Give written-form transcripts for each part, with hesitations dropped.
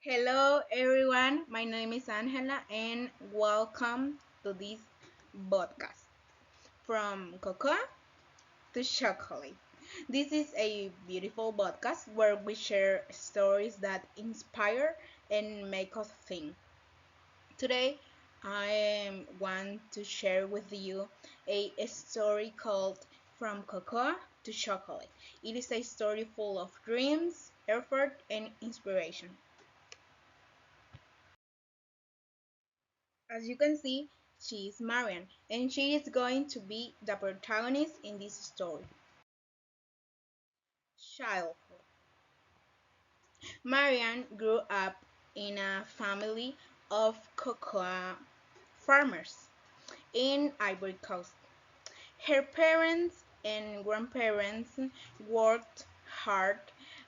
Hello everyone, my name is Angela and welcome to this podcast from cocoa to chocolate. This is a beautiful podcast where we share stories that inspire and make us think. Today, I want to share with you a story called From Cocoa to Chocolate. It is a story full of dreams, effort, and inspiration. As you can see, she is Marian, and she is going to be the protagonist in this story. Childhood. Marian grew up in a family of cocoa farmers in Ivory Coast. Her parents and grandparents worked hard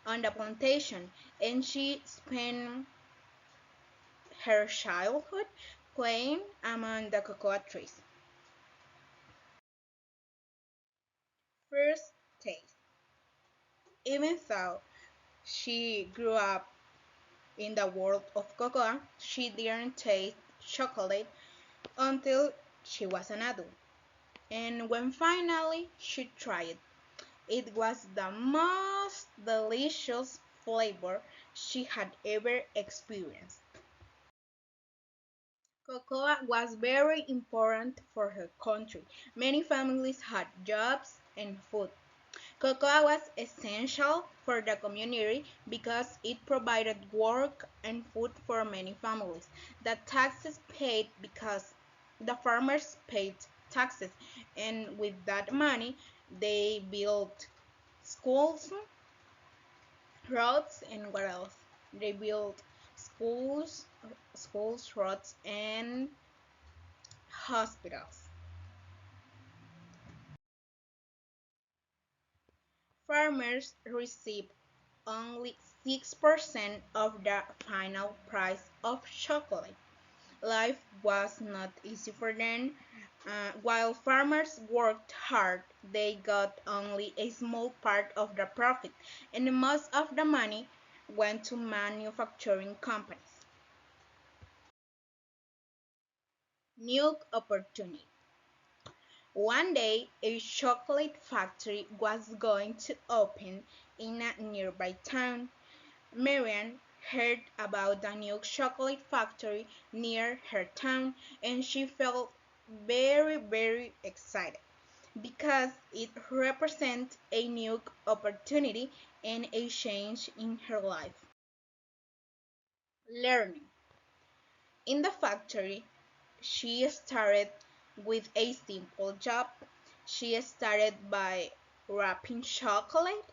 on the plantation, and she spent her childhood playing among the cocoa trees. First taste. Even though she grew up in the world of cocoa, she didn't taste chocolate until she was an adult. And when finally she tried it, it was the most delicious flavor she had ever experienced. Cocoa was very important for her country. Many families had jobs and food. Cocoa was essential for the community because it provided work and food for many families. The taxes paid because the farmers paid taxes, and with that money, they built schools, roads, and what else? They built roads, and hospitals. Farmers receive only 6% of the final price of chocolate. Life was not easy for them. While farmers worked hard, they got only a small part of the profit, and most of the money went to manufacturing companies. New opportunity. One day, a chocolate factory was going to open in a nearby town. Marian heard about the new chocolate factory near her town, and she felt very excited because it represents a new opportunity and a change in her life. Learning. In the factory, she started with a simple job. She started by wrapping chocolate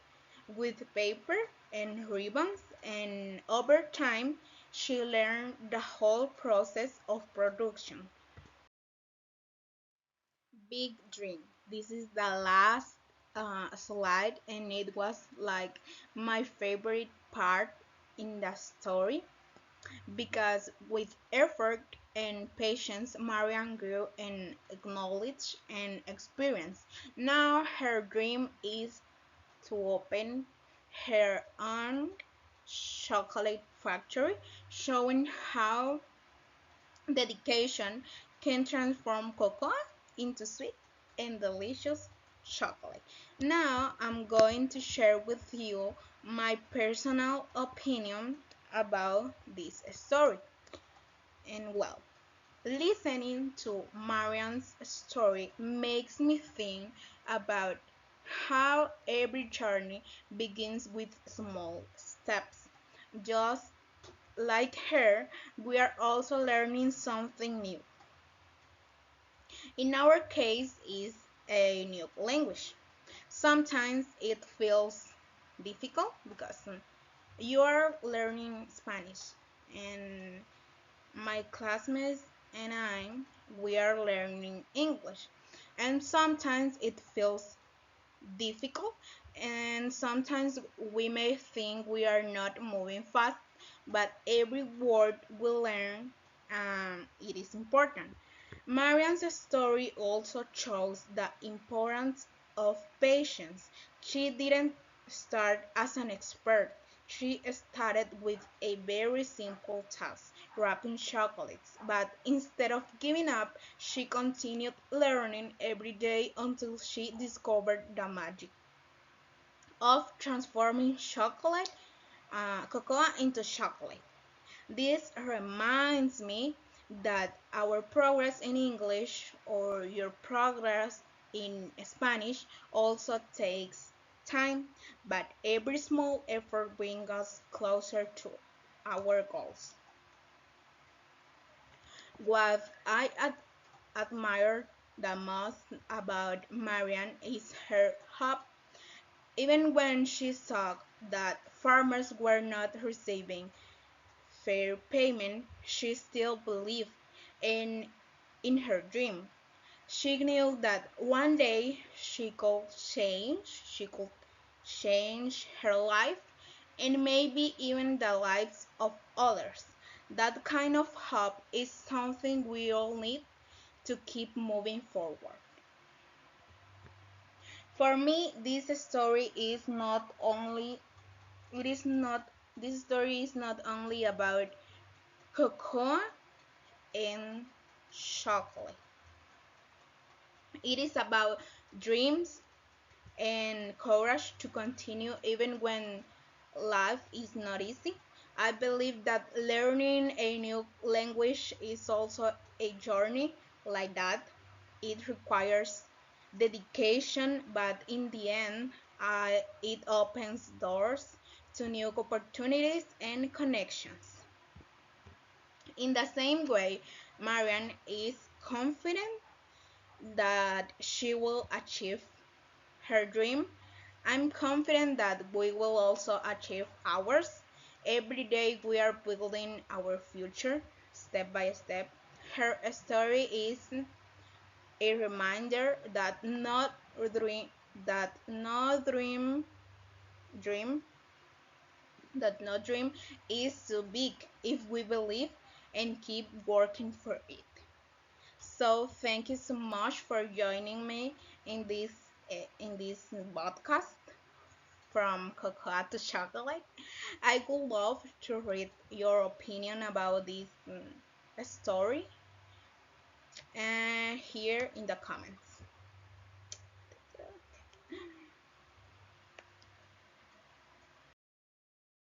with paper and ribbons, and over time, she learned the whole process of production. Big dream. This is the last slide, and it was like my favorite part in the story because with effort and patience, Marian grew in knowledge and experience. Now her dream is to open her own chocolate factory, showing how dedication can transform cocoa into sweet and delicious chocolate. Now I'm going to share with you my personal opinion about this story. And well, listening to Marian's story makes me think about how every journey begins with small steps. Just like her, we are also learning something new. In our case, is a new language. Sometimes it feels difficult because you are learning Spanish, and my classmates and I, we are learning English. And sometimes it feels difficult, and sometimes we may think we are not moving fast, but every word we learn, it is important. Marian's story also shows the importance of patience. She didn't start as an expert. She started with a very simple task, wrapping chocolates, but instead of giving up, she continued learning every day until she discovered the magic of transforming cocoa into chocolate. This reminds me that our progress in English or your progress in Spanish also takes time, but every small effort brings us closer to our goals. What admire the most about Marian is her hope. Even when she saw that farmers were not receiving fair payment, she still believed in in her dream. She knew that one day she could change her life and maybe even the lives of others. That kind of hope is something we all need to keep moving forward. For me, this story is not only it is not this story is not only about cocoa and chocolate. It is about dreams and courage to continue even when life is not easy. I believe that learning a new language is also a journey like that. It requires dedication, but in the end, it opens doors to new opportunities and connections. In the same way, Marian is confident that she will achieve her dream. I'm confident that we will also achieve ours. Every day we are building our future step by step. Her story is a reminder that no dream no dream is too big if we believe and keep working for it. So thank you so much for joining me in this podcast from cocoa to chocolate. I would love to read your opinion about this story here in the comments.